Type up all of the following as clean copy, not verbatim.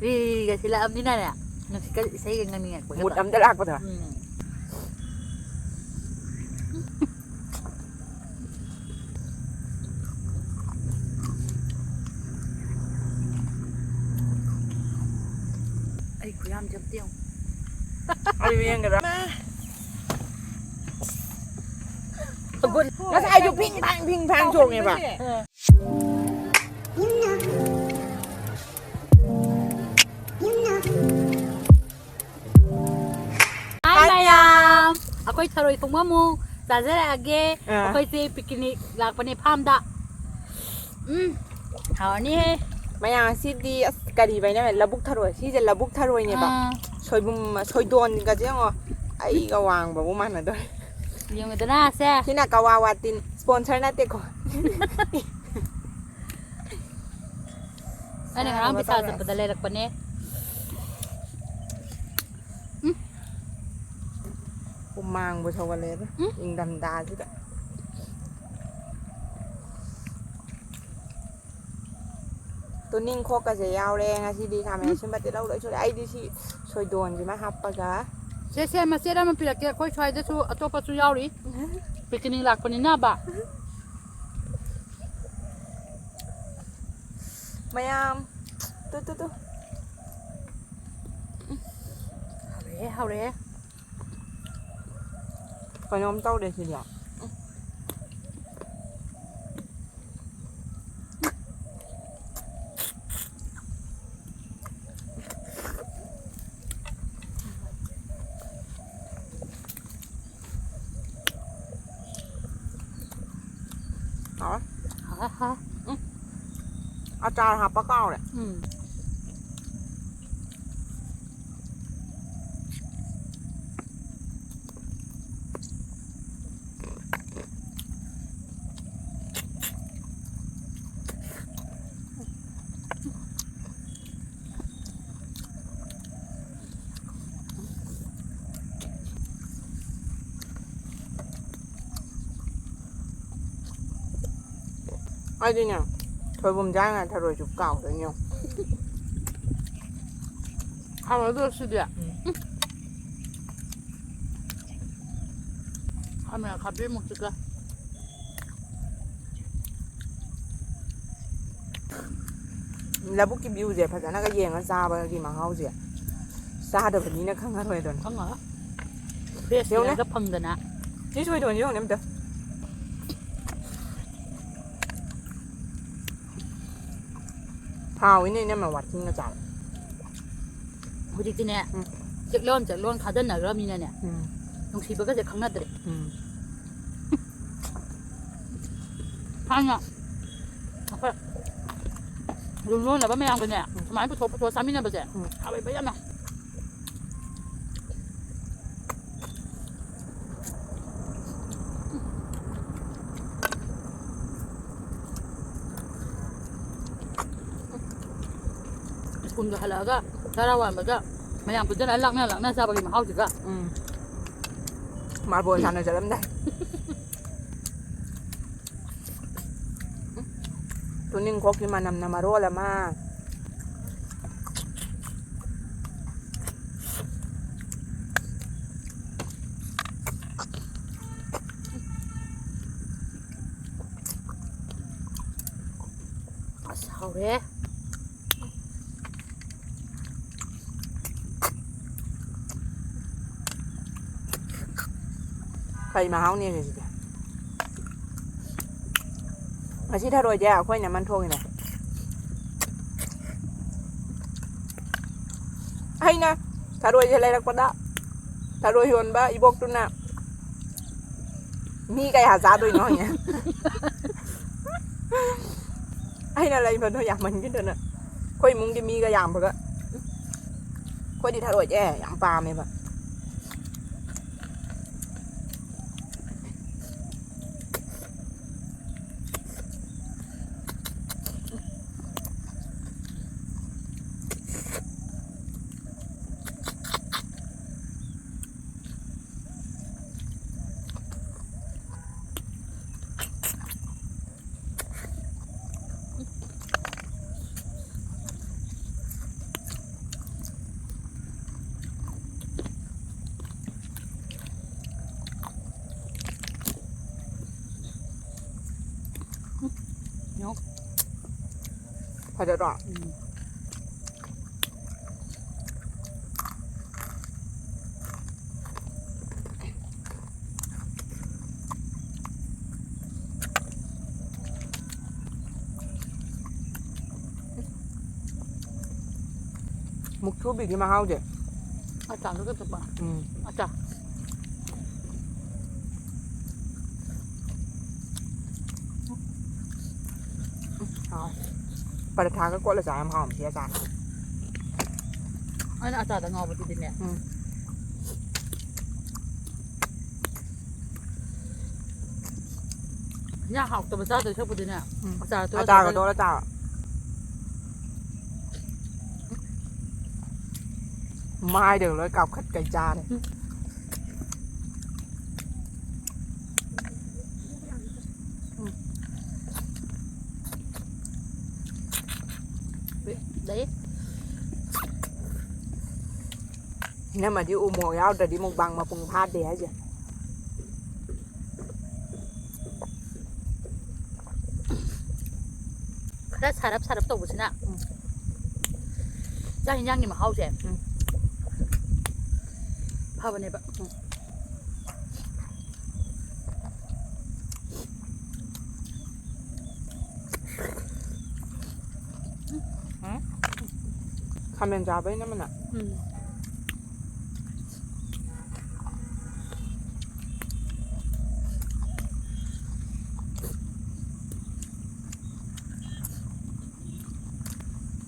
Ri ka sila am ni na. Saya dengan ni aku. Mut am dalak pa ta. Ay, kuyam jam tiang. Ai yang ka. Bun. แล้วถ่ายอยู่พิงพังโชว์ไงปะ Hai Mayam. Aku taruh itu mamu. Tazar lagi. Aku itu piknik lakukan pam dah. Hal ni. มาอย่างซีดีกะดีไปเนี่ยระบุกทารวยที่จะระบุกทารวยเนี่ยปะช่วยบุมช่วยโดนกันจังอ่ะไอ้กวางแบบว่ามันน่ะด้วย Yang itu nak saya. ที่น่ะกวาวาตินสปอนเซอร์น่ะเตะก่อน Ano orang bisa sepadale lakukan ni. กูมางบุชาวเลยนะยิงดำดาสิจ้ะตัวนิ่งโคกระเสียยาวแรงอะที่ดีทำให้ฉันบัดเดี๋ยวเราเลยช่วยไอ้ดิสิช่วยโดนใช่ไหมครับปะจ๊ะ Saya masih ada mampir lagi. Aku cuai tu atau apa tu jauh ni. Piknik lakukan ni apa? มายามตุ๊ Hore. ขนมเต้าเด็ดทีเดียวอาจารย์หาปลาเก้าเลยไอ้ดิเนี่ยถอยผมจ้างอ่ะถอยจุกเก่าเลยเนี่ย 好了，这是的。还没有咖啡么？这个。แล้วบุกกิบิวเสียภาษาหน้าก็เย็นก็ซาไปกี่มาเฮาเสียซาเดี๋ยวแบบนี้นะข้างๆถอยโดน ข้างเหรอเรียกเสียงก็พังกันนะ นี่ช่วยโดนยี่ห้อนี้มันเด้อพาวนี่เนี่ยมาวัดทิ้งกระจาย ผู้จริงๆเนี่ยจากล้วนขาด้านไหนก็มีเนี่ยตรงชีบก็จะข้างหน้าเลยพังอ่ะล้วนๆแล้วไม่เอากันเนี่ยสมัยผู้โทรสามีเนี่ยไปเจ๊เอาไปยังไงคุณก็ฮัลโหลก็ถ้าเราวันมันก็ไม่ยังเป็นเจ้าหน้าหลังหน้าซาบะกิมาเข้าจุดก็มาบนชันเลยจะเริ่มได้ตัวนิ่งคกที่มานำนามาโร่แล้วมาเอาเลยใครมาเฮาเนี่ยสิอาชีพถ้ารวยแย่ค่อยเนี่ยมันโทงไงไอ้นะถ้ารวยจะอะไรรักปะดะถ้ารวยหวนบ้าอีบอกตุนน่ะมีไก่หาซาตัวน้อยเนี่ยไอ้น่ะอะไรมันตัวอย่างมันขึ้นเถอะน่ะค่อยมุ้งจะมีกระยำปะก็ค่อยดีถ้ารวยแย่ยำปลาไหมปะ พอจะรอ มุกทูบีที่มาเฮาเด็ก อาจารย์ก็จะบอกอาจารย์ เอาปลาทาก็กดละสามหอมเสียจาน อันนั้นอาจารย์จะงอไปทีเนี่ยเนี่ยหอกตัวประจ้าตัวชอบไปทีเนี่ยอาจารย์ตัว อาจารย์กับโตแล้วจ้าไม่เดี๋ยวเลยกับขัดไก่จานđấy นี่มาที่อุโมงค์ยาวแต่ที่มงบังมาปรุงพาดเดียจ้ะ đã xài đắp tổ của chị nè ra hình nhang nhưng mà hao trẻ hao bên này bạn คำเป็นจ้าไปนั่นมันอ่ะ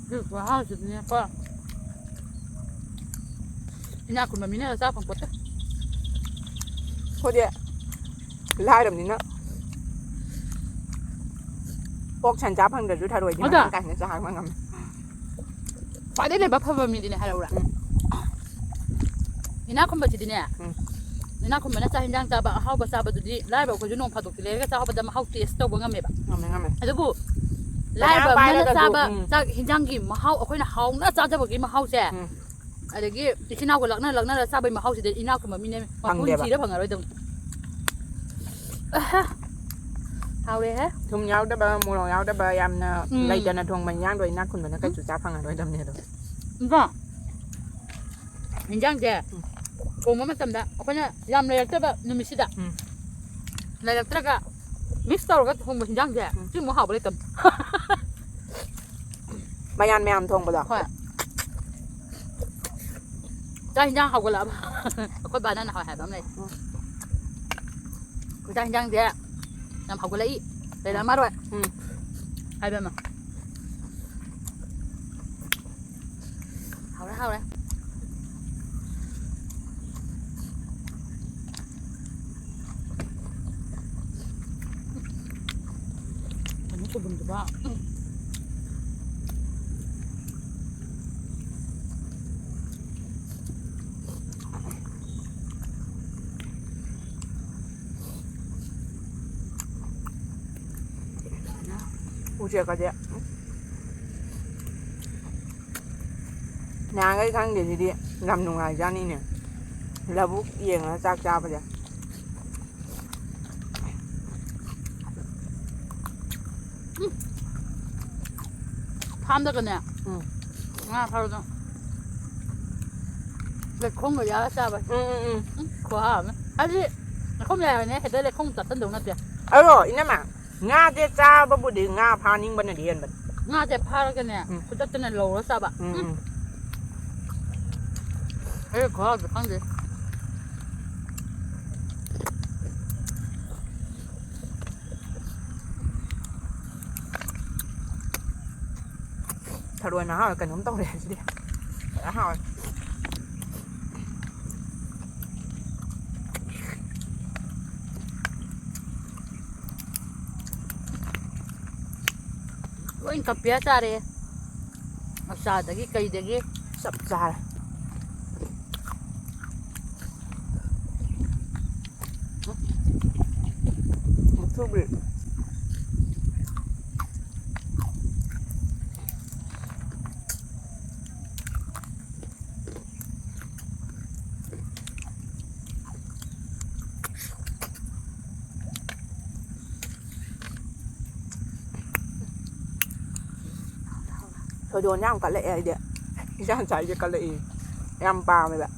คือว่าห้าสิบเนี่ยก็ที่น่าคุณแบบนี้เนี่ยทราบของปดจ้ะ โคตรเดียไล่แบบนี้นะพวกฉันจ้าพังเดือดด้วยทารวยที่มันกันจะหายมันกัน phải đấy này bắp phơi mình đi này hay đâu rồi thì nó không phải chỉ đi nè thì nó không phải nó sai hình dáng ta bảo hao bữa sau bữa đi lại bảo cái nông phật tục thì lấy cái sao bữa mà hao test đâu bữa ngâm mày bạn cái bu lại bảo nó sao bữa sao hình dáng gì mà hao ở cái nào hao nó sao cho bữa cái mà hao xe à đấy cái khi nào cái lợn nó là sao bây mà hao thì nào cũng mà mình này mà cũng chỉ đó bằng ở đây đâu hao đây hết ทุ่มยาวได้บ่มูลยาวได้บ่ยำนะไล่จันทร์ทวงมันย่างโดยนักคุณเหมือนนักจุดจ้าพังโดยดำเนี่ยด้วย vâng hình dáng gì cùng với tầm đó có nhá làm này chắc là mình sẽ đặt này là chắc là mix tàu cái không hình dáng gì chứ muốn học ở đây tầm มายันแม่ทวงบ่ดอก khoa cha hình dáng học cái là có bạn nào hỏi hả lắm này cha hình dáng gì làm học cái lấy để làm mắt rồi hai bên mà hao đấy mình cũng bùng được đó chưa có gì nhà cái khăn gì đi làm nung lại ra đi nè là bút yên là chắc cha bây giờ tham được rồi nè tham được lịch không rồi giá sao vậy quá hả anh chị không nhà này thì đây là không tập tân đúng không chị rồi iná mà nga thế cha bao bữa đi nga pha những bên này điền mình nga thế pha cái nè cứ tập tên này lâu rồi sao vậy ê quá được không gì thật rồi nó cần không tao để gì đã hỏi anh cặp bia ra đi mà sao đấy cái cây đấy sập ra một thứ bị โดนย่างกันเลยไอเดียย่างใจจะกันเลยยำปลาไปแบบ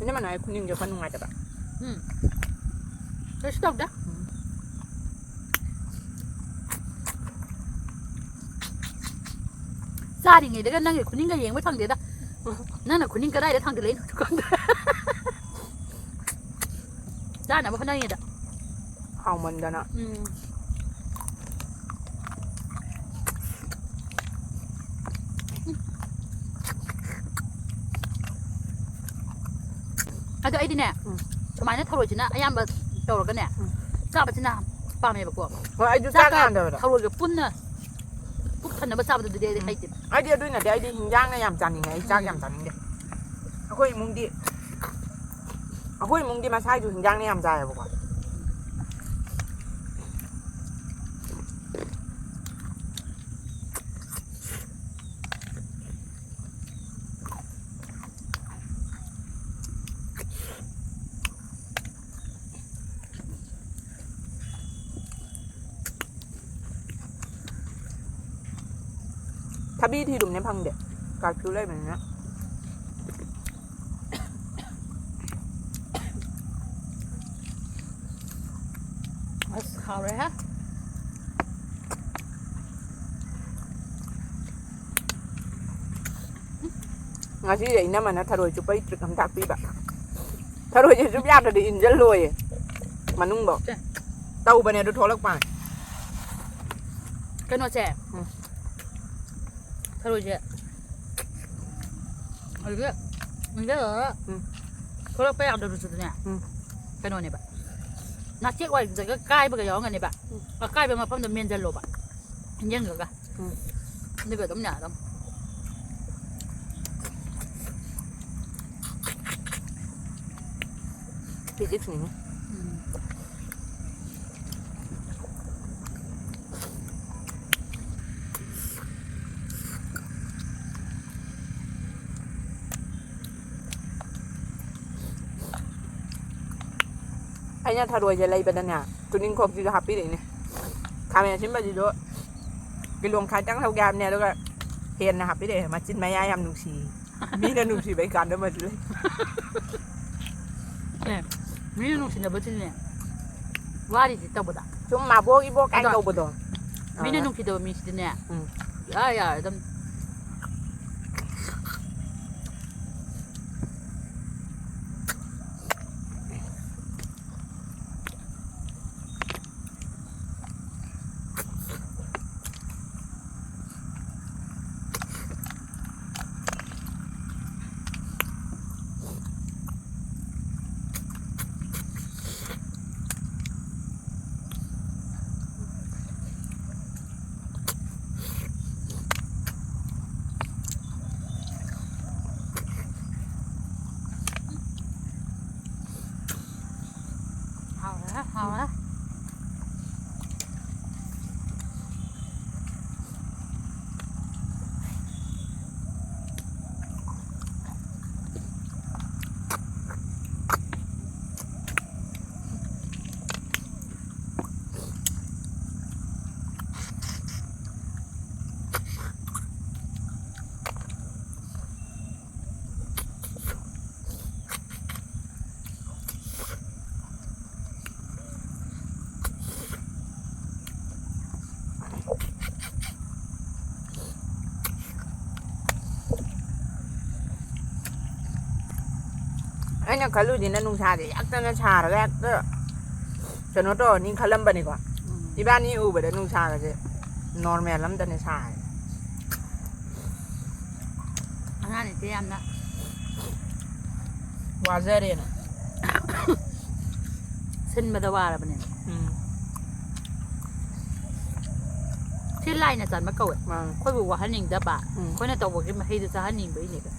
นี่มันไหนคุณยิงจะพันงาจับอ่ะ저 시작돼? 쌀이게 내가 나게 군인가 여행 못 상대다. 나는 군인가 나이래 상대래 건데. 쌀나 뭐 편하게다. เอามันกันนะ 아저 아이디네. 저만에 털어지나 아야뭐 저러거네. 잡아지나 밤에 먹고. ไอ้ดูจ้างงานเด้อ 털어게 뿐나. 북한나 뭐 잡아도 돼 하이지. ไอเดียด้วยนะเดี๋ยวไอเดียหิงย่างนะยำจานยังไงจ้างยำจานยังไงเอาคุยมึงดิเอาคุยมึงดิมาใช้ดูหิงย่างนี่ยำจานบอกว่า ถ้าบี้ที่ดุมในพังเด็กกาคิวเลยแบบนี้ เอาเลยฮะ งาที่เด็กนั่นมันนะถ้ารวยจุ๊บไปจุดคำทักปีแบบถ้ารวยจะจุ๊บยากแต่ดีอินจะรวยมันนุ่งบอกเต้าไปเนี่ยดูโทรลักไป cái nó trẻ thôi rồi chị ở kia mình biết rồi đó có lúc phải làm được rồi nè cái nó này bạn nó chết quay rồi cái cay bây giờ này bạn cái cay bây giờ phong được miên dân lộ bạn nhân được cả đi về tấm nhà đâu thì chết gì nữaไอ้เนี่ยถ้ารวยจะเลยเป็นเนี่ยตัวนี้ครบจะฮับปี้เลยเนี่ยคาเมนชิ้นไปจีโร่กินรวมคาจังเท่าแกมเนี่ยแล้วก็เห็นนะครับพี่เดชมาจิ้นแม่ย่ายำหนุ่มชีมีแต่หนุ่มชีไปกันด้วยมาเลย มีนุ่งชิ้นเดียวชิ้นเนี่ยว่าดิจิตอลบุตร ช่วงมาโบกอีโบกไก่เก่าบุตรมีนุ่งชิ้นเดียวมีชิ้นเนี่ยอย่าต้องเอาละไอ้เนี่ยเขารู้ดีนะนุ่งชาเดี๋ยวยักษ์นั่นชาแรกก็ฉันว่าตัวนี้เขาเริ่มไปดีกว่าที่บ้านนี้อู่ไปได้นุ่งชาก็จะนอนแม่ล้ำแต่ในชา อันนั้นนี่เตรียมนะ ว่าเจเรน เส้นมาตะวาแล้วปะเนี่ยเส้นไล่เนี่ยจันมาเก่าอ่ะ มา ค่อยบอกว่าฮันนิงจะปะค่อยน่าต้องบอกให้มาให้จะฮันนิงไปนี่กัน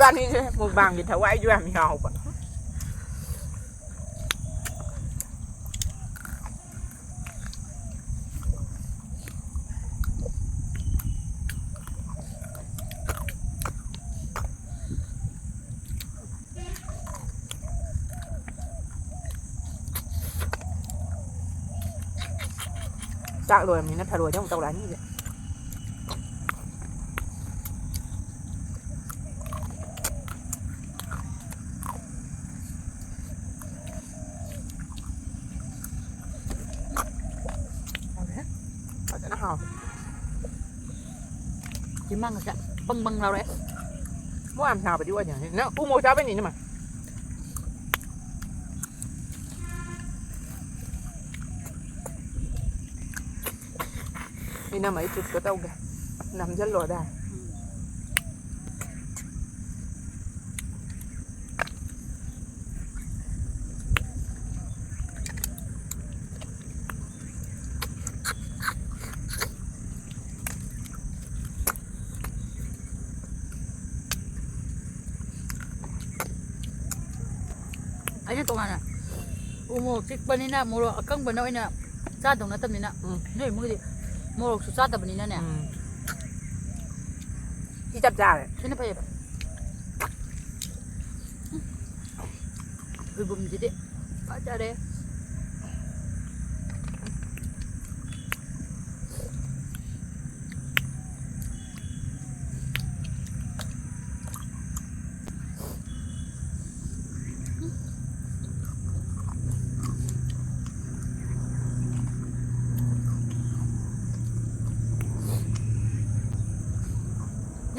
บ้านนี้ใช่หมู่บางอยู่แถวไอ้ยุ่มยาวปะ chắc rồi mình nó thà rồi chứ không tao đánh như vậy ở nó hò chỉ mang cái băng băng nào đấy muốn làm sao mà đi qua nhà nó u mua cháu bên này nữa mà đi nằm mấy chục cái tàu kìa nằm rất lồi đà aja to mana umo tik banina moro akang banaw ina sa dong na tamina nei mo di moro su sa ta banina ne đi chặt ra đấy kena pa ba bum jadi aja deh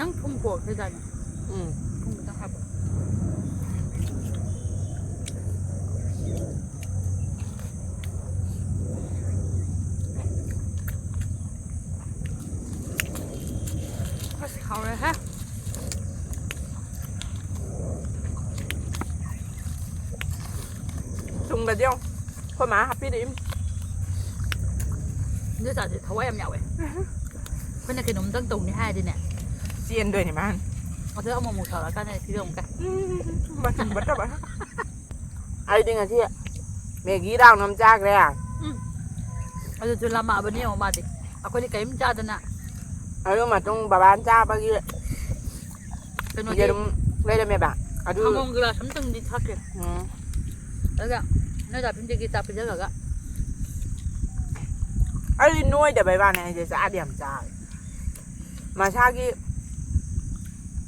yang kumpul bedanya kumpul tak apa masih kau dah ha trùng là không thôi mà happy đi đứa giờ thì thấu em nhậu ấy bên này cái nấm tăng tùng này hai đi nè chiên đời này mà ăn có thứ ông mà một thở là cái này thì đồng cái mà chừng bất đâu bạn ai đi nghe chị mẹ ghi đào nằm chạc đấy à bây giờ làm mà bên này mà thì aku đi cái cha tên nè ở mà trong bà bán cha bao nhiêu cái nó giờ đúng đây là mẹ bạn ở không không là sắm từng đi thắt kìa đấy kìa nó là phim kita bây giờ rồi kìa ở đi nuôi để bà bạn này thì xã điểm cha mà cha kia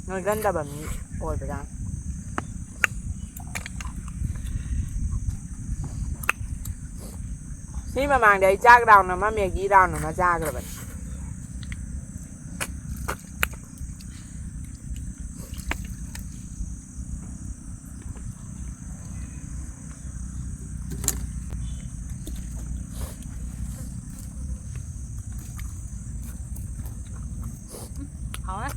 người gần đã bấm ôi phải ra khi mà màng đấy cha đào nó mà mẹ ghi đào nó mà cha cái là vậy hả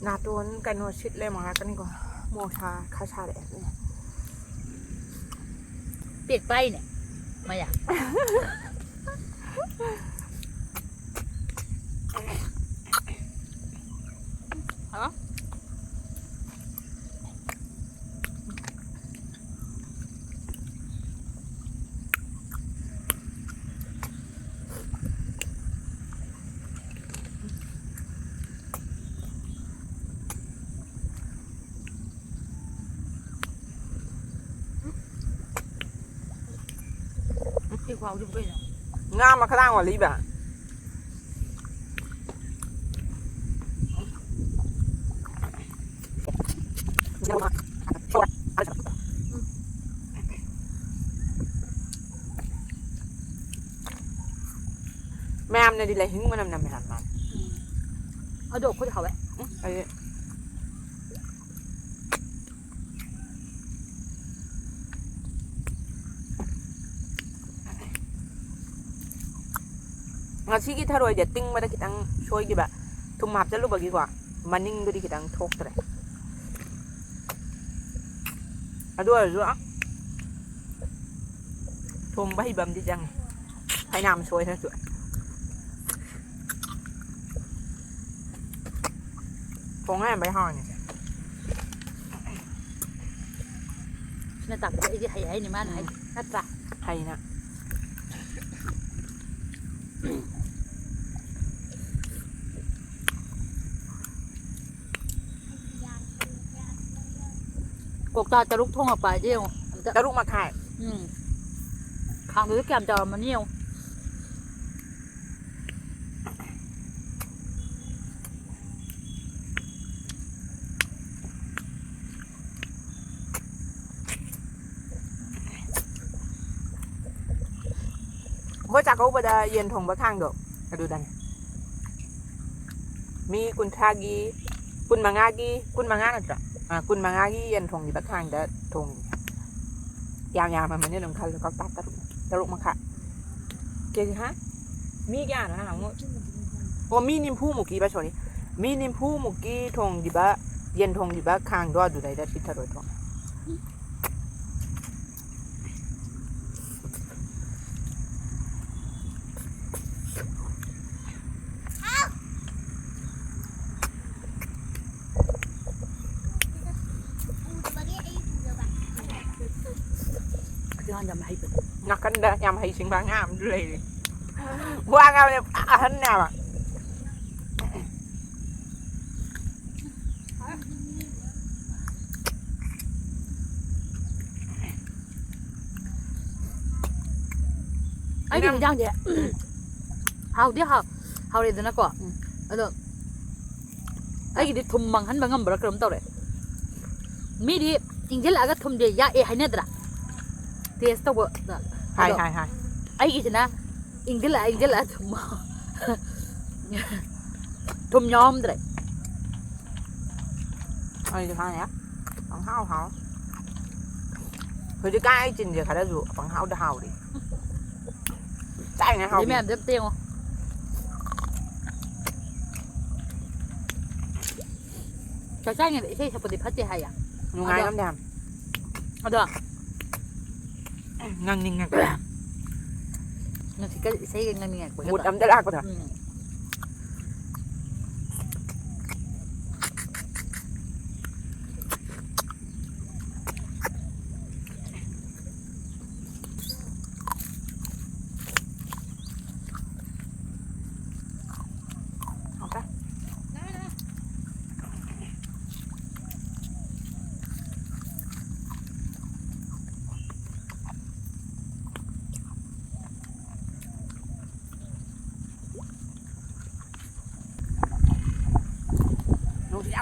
nà tuấn cái nó xịt lên mà cái này còn mua trà khá trà đẹp này เปียกไปเนี่ยมาอยากฮะที่ความยุ่งกัน nga mà khá đang quản lý bạn mẹ em này đi lấy hứng mà nằm nằm hẳn mà ở độ có thể học vậy đây ngasih kita roy jetting pada kita show gitu pak tuh maaf lu bagi gua maning gue di kita thok terus aduh thùng bay bầm đi chăng phải nằm xuôi thôi chuột con em bay hòn này น่าตักไอ้ที่ให้นี่มันให้น่าตัก ไทยนะ กกตาจะลุกท่องออกไปเดียว แล้วลูกมาขาย ข้างดูแก้มจะมันเนี่ยว เมื่อจากเขาไปได้เย็นทงบะข้างดอกมาดูดันมีกุนทากีกุนมางากีกุนมางาจ้ะกุนมางากีเย็นทงอยู่บะข้างเด้อทงยาวๆมันเนี่ยน้ำคันแล้วก็ตัดตะลุกมาค่ะเก่งฮะมีกี่อันนะหลังนู้นโอ้มีนิมพูหมูกี้ปะชนี่มีนิมพูหมูกี้ทงอยู่บะเย็นทงอยู่บะข้างดอดูได้ติดถรอยทงที่ห้องจะไม่ให้เป็น นักกันเด้อยำให้สิงบางงามเลยว่างามเนี่ยอันเนี่ยอ่ะ ไอ้ที่ย่างเดียเฮาเดียวเฮาเลยนะก่อนไอ้ที่ทุ่มมังหันบางงามบลักเริ่มเต่าเลยมีดีจริงๆแล้วก็ทุ่มเดียยาให้เนี่ยละเทสต์ตัว ใช่ไอ้กี่นะจริงๆแล้วทุ่มย้อมเลย ไอ้จะทานเนี่ยฟังเฮาเฮ้ยจะใกล้จริงเดี๋ยวเขาได้ดูฟังเฮาเดาดิใช่ไงเฮา นี่แม่เต็มเตียงจะใช่ไงใช่ชาวปฏิพัฒน์จะให้อ่ะ งูไงน้ำแดง เอาด้วย งังนิ่งงัง นั่นสิก็ใช้เงินเงี้ย หมุดน้ำจะลากก็เถอะ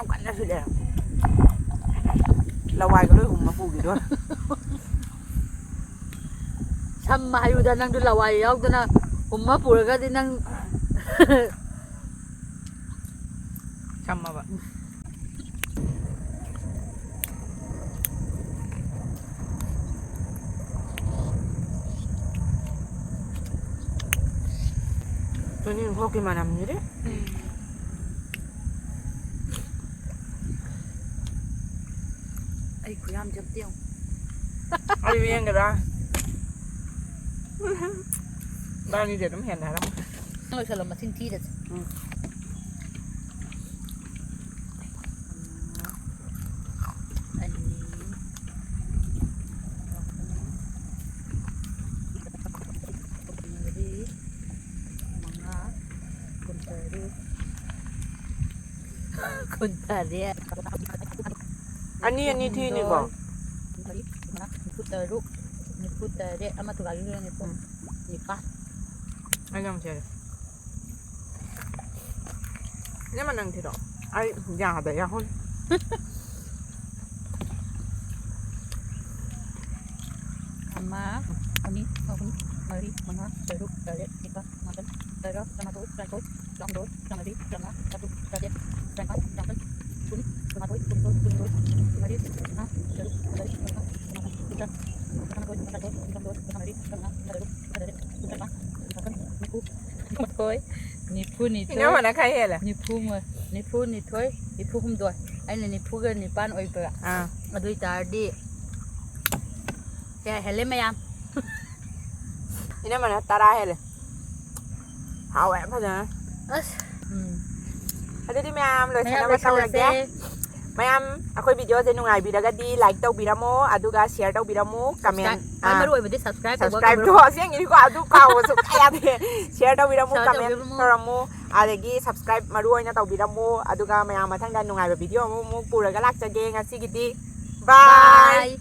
เอากันนะสุดเลยเราวายก็ด้วยหุ่มมาปลูกอยู่ด้วย ทำมาอยู่ด้านนั่งดูละวายเอาด้านนั่งผมมาปลูกก็ที่นั่ง ทำมาแบบตัวนี้พวกกินมานำอยู่ดิ ไอ้คุยามจำเตี้ยว เอาđi viên kìa ra bao nhiêu giờ tấm hèn này lắm เราจะลงมาทิ้งที่เด็ดอันนี้คนตาเรีย anh đi thi này bỏ Putaruk, ni putare, ama tu lagi ni pun, ni pas. anh làm chơi nếu mà năng thì đó ai già để ra thôi Ama, ani, mari, mana, teruk, tare, ni pas, makan, tara, sama tu, tangkoi, tangdo, tamari, tama, satu, tare, tangkap, tangkap, kun, tamatoi, kun, mari, na, teruk, tare, tangkap, kita, tamatoi, tangkoi, tangdo, tamari, tama, teruk, tare, tangkap, tangkap, nipu, thôi, nipu, ni thôi. nếu mà nó khai hết là Nipu mà, nipu ni thôi, nipu không đuổi, anh là nipu gần nipan oi bờ, mà đuổi ta đi, cái hele mày ăn. nếu mà nó ta ra hết là hảo em thôi nè đi đi mày ăn rồi Mày sao ăn nó rồi sau sao là xe, mayam akoy video se nungai bidagadi like tawbiramo aduga share tawbiramo comment มาด้วยมาที่ subscribe subscribe to siang ini ko adu kaw su kaya de share tawbiramo comment tawbiramo adagi subscribe maroi na tawbiramo aduga mayam mathang dan nungai video mu puraga lak jage ngasi gidi bye